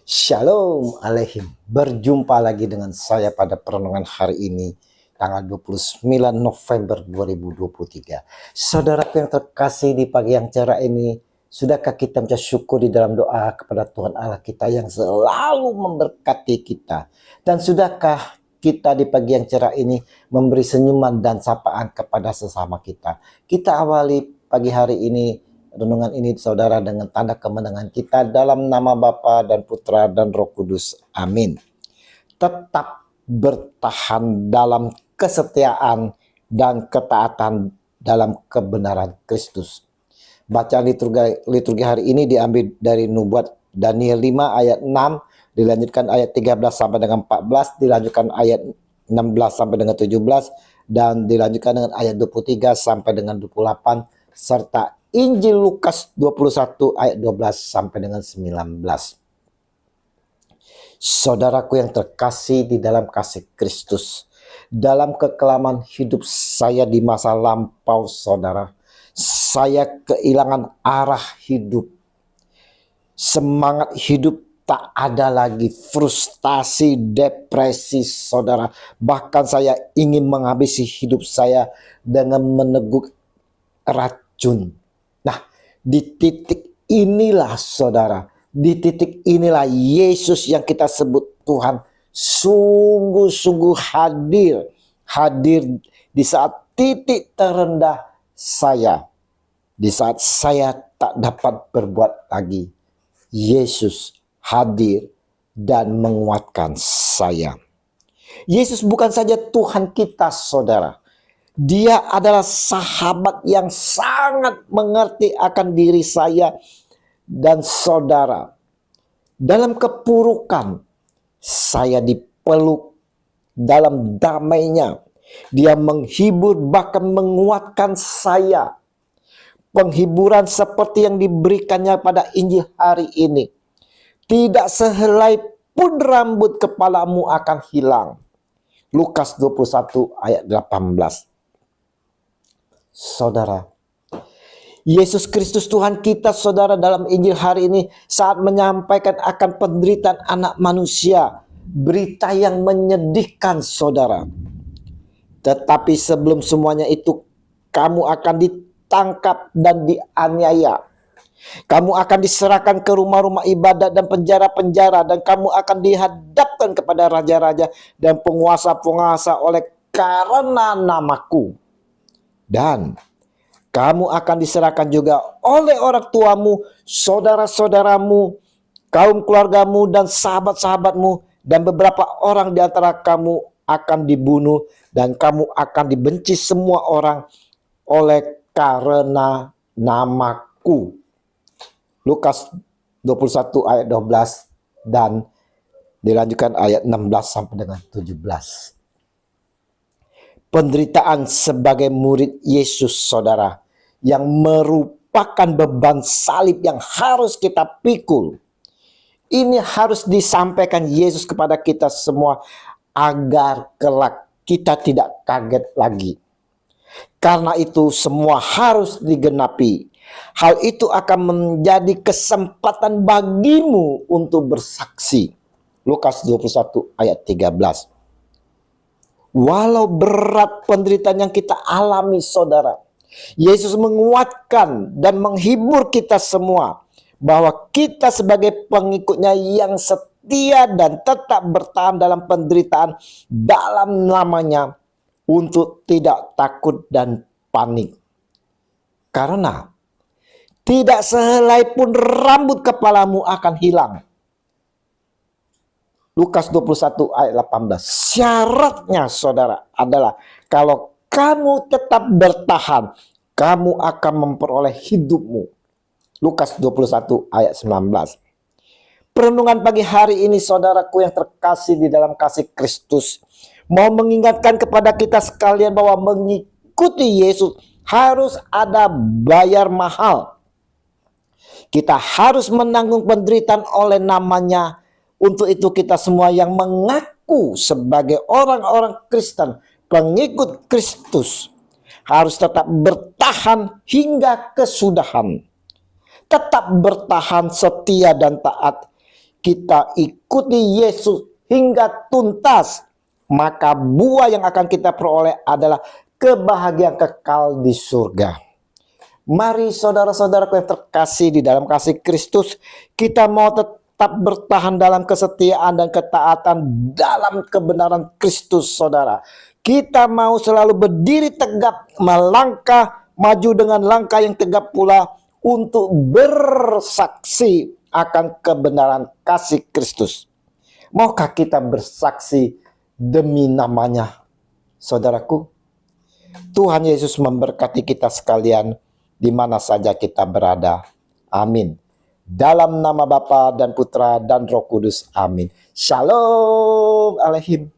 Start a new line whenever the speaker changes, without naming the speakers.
Shalom Aleihim. Berjumpa lagi dengan saya pada perenungan hari ini, tanggal 29 November 2023. Saudaraku yang terkasih, di pagi yang cerah ini, sudahkah kita mengucap syukur di dalam doa kepada Tuhan Allah kita yang selalu memberkati kita? Dan sudahkah kita di pagi yang cerah ini memberi senyuman dan sapaan kepada sesama kita? Kita awali pagi hari ini renungan ini, saudara, dengan tanda kemenangan kita dalam nama Bapa dan Putra dan Roh Kudus. Amin. Tetap bertahan dalam kesetiaan dan ketaatan dalam kebenaran Kristus. Bacaan liturgi hari ini diambil dari nubuat Daniel 5 ayat 6, dilanjutkan ayat 13 sampai dengan 14, dilanjutkan ayat 16 sampai dengan 17, dan dilanjutkan dengan ayat 23 sampai dengan 28, serta Injil Lukas 21 ayat 12 sampai dengan 19. Saudaraku yang terkasih di dalam kasih Kristus, dalam kekelaman hidup saya di masa lampau, saudara, saya kehilangan arah hidup. Semangat hidup tak ada lagi, frustasi, depresi, saudara. Bahkan saya ingin menghabisi hidup saya dengan meneguk racun. Nah, di titik inilah, saudara, di titik inilah Yesus yang kita sebut Tuhan sungguh-sungguh hadir di saat titik terendah saya, di saat saya tak dapat berbuat lagi. Yesus hadir dan menguatkan saya. Yesus bukan saja Tuhan kita, saudara. Dia adalah sahabat yang sangat mengerti akan diri saya dan saudara. Dalam kepurukan, saya dipeluk dalam damainya. Dia menghibur, bahkan menguatkan saya. Penghiburan seperti yang diberikannya pada Injil hari ini. Tidak sehelai pun rambut kepalamu akan hilang. Lukas 21 ayat 18. Saudara, Yesus Kristus Tuhan kita, saudara, dalam Injil hari ini saat menyampaikan akan penderitaan anak manusia, berita yang menyedihkan, saudara. Tetapi sebelum semuanya itu, kamu akan ditangkap dan dianiaya. Kamu akan diserahkan ke rumah-rumah ibadat dan penjara-penjara, dan kamu akan dihadapkan kepada raja-raja dan penguasa-penguasa oleh karena namaku. Dan kamu akan diserahkan juga oleh orang tuamu, saudara-saudaramu, kaum keluargamu, dan sahabat-sahabatmu, dan beberapa orang di antara kamu akan dibunuh, dan kamu akan dibenci semua orang oleh karena namaku. Lukas 21 ayat 12 dan dilanjutkan ayat 16 sampai dengan 17. Penderitaan sebagai murid Yesus, saudara, yang merupakan beban salib yang harus kita pikul. Ini harus disampaikan Yesus kepada kita semua agar kelak kita tidak kaget lagi. Karena itu semua harus digenapi. Hal itu akan menjadi kesempatan bagimu untuk bersaksi. Lukas 21 ayat 13. Walau berat penderitaan yang kita alami, saudara, Yesus menguatkan dan menghibur kita semua bahwa kita sebagai pengikutnya yang setia dan tetap bertahan dalam penderitaan dalam namanya untuk tidak takut dan panik. Karena tidak sehelai pun rambut kepalamu akan hilang. Lukas 21 ayat 18. Syaratnya, saudara, adalah kalau kamu tetap bertahan, kamu akan memperoleh hidupmu. Lukas 21 ayat 19. Perenungan pagi hari ini, saudaraku yang terkasih di dalam kasih Kristus, mau mengingatkan kepada kita sekalian bahwa mengikuti Yesus harus ada bayar mahal. Kita harus menanggung penderitaan oleh namanya. Untuk itu kita semua yang mengaku sebagai orang-orang Kristen, pengikut Kristus, harus tetap bertahan hingga kesudahan. Tetap bertahan, setia dan taat. kita ikuti Yesus hingga tuntas, maka buah yang akan kita peroleh adalah kebahagiaan kekal di surga. Mari saudara-saudaraku yang terkasih di dalam kasih Kristus, kita mau tetap bertahan dalam kesetiaan dan ketaatan dalam kebenaran Kristus, saudara. Kita mau selalu berdiri tegap, melangkah maju dengan langkah yang tegap pula untuk bersaksi akan kebenaran kasih Kristus. Maukah kita bersaksi demi namanya, saudaraku? Tuhan Yesus memberkati kita sekalian di mana saja kita berada. Amin. Dalam nama Bapa dan Putra dan Roh Kudus. Amin. Shalom Aleihim.